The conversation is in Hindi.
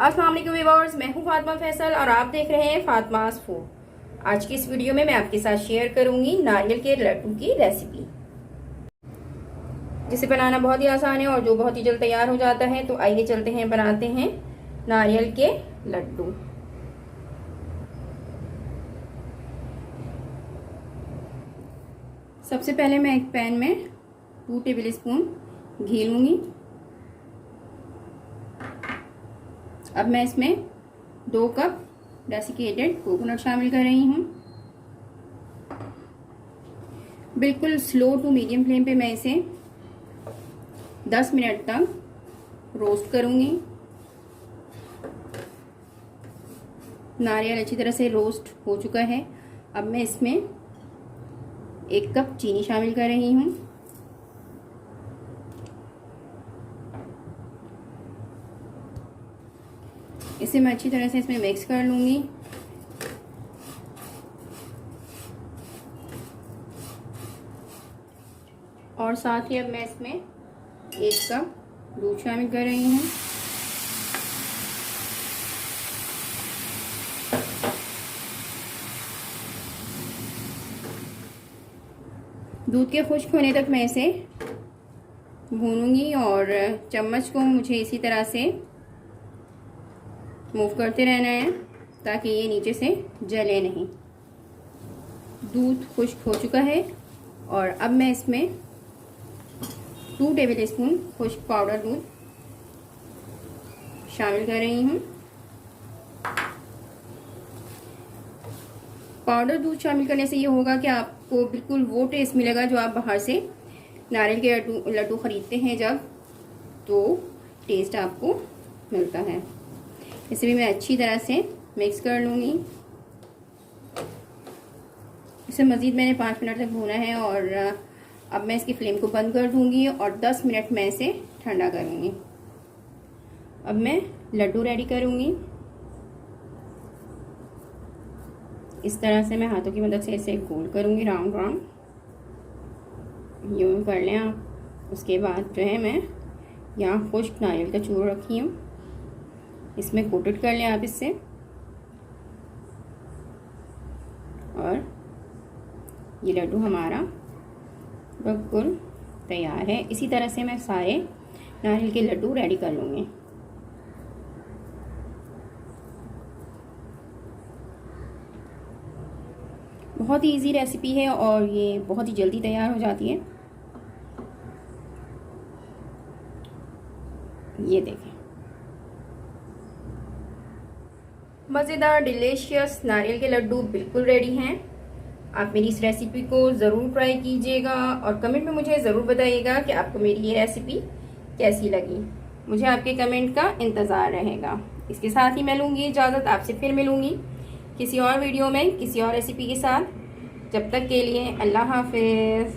अस्सलाम वालेकुम व्यूअर्स, मैं हूं फातिमा फैसल और आप देख रहे हैं फातिमास फूड। आज की इस वीडियो में मैं आपके साथ शेयर करूंगी नारियल के लड्डू की रेसिपी, जिसे बनाना बहुत ही आसान है और जो बहुत ही जल्द तैयार हो जाता है। तो आइए चलते हैं, बनाते हैं नारियल के लड्डू। सबसे पहले मैं एक पैन में 2 टेबल स्पून घी लूंगी। अब मैं इसमें 2 कप डेसिकेटेड कोकोनट शामिल कर रही हूँ। बिल्कुल स्लो टू मीडियम फ्लेम पे मैं इसे 10 मिनट तक रोस्ट करूंगी। नारियल अच्छी तरह से रोस्ट हो चुका है। अब मैं इसमें 1 कप चीनी शामिल कर रही हूँ। इसे मैं अच्छी तरह से इसमें मिक्स कर लूंगी। और साथ ही अब मैं इसमें 1 कप दूध शामिल कर रही हूँ। दूध के खुश्क होने तक मैं इसे भूनूंगी और चम्मच को मुझे इसी तरह से मूव करते रहना है ताकि ये नीचे से जले नहीं। दूध खुश्क हो चुका है और अब मैं इसमें 2 टेबल स्पून खुश्क पाउडर दूध शामिल कर रही हूँ। पाउडर दूध शामिल करने से ये होगा कि आपको बिल्कुल वो टेस्ट मिलेगा जो आप बाहर से नारियल के लड्डू खरीदते हैं जब, तो टेस्ट आपको मिलता है। इसे भी मैं अच्छी तरह से मिक्स कर लूँगी। इसे मज़ीद मैंने 5 मिनट तक भूना है और अब मैं इसकी फ्लेम को बंद कर दूँगी और 10 मिनट में इसे ठंडा करूँगी। अब मैं लड्डू रेडी करूँगी। इस तरह से मैं हाथों की मदद से इसे गोल करूँगी, राउंड राउंड यूँ कर लें आप। उसके बाद जो है मैं यहाँ खुश्क नारियल का चूर रखी हूँ, इसमें कोटेड कर लें आप इससे। और ये लड्डू हमारा बिल्कुल तैयार है। इसी तरह से मैं सारे नारियल के लड्डू रेडी कर लूँगी। बहुत ही इजी रेसिपी है और ये बहुत ही जल्दी तैयार हो जाती है। ये देखें, मज़ेदार डिलीशियस नारियल के लड्डू बिल्कुल रेडी हैं। आप मेरी इस रेसिपी को ज़रूर ट्राई कीजिएगा और कमेंट में मुझे ज़रूर बताइएगा कि आपको मेरी ये रेसिपी कैसी लगी। मुझे आपके कमेंट का इंतज़ार रहेगा। इसके साथ ही मैं लूँगी इजाज़त, आपसे फिर मिलूँगी किसी और वीडियो में किसी और रेसिपी के साथ। जब तक के लिए अल्लाह हाफिज़।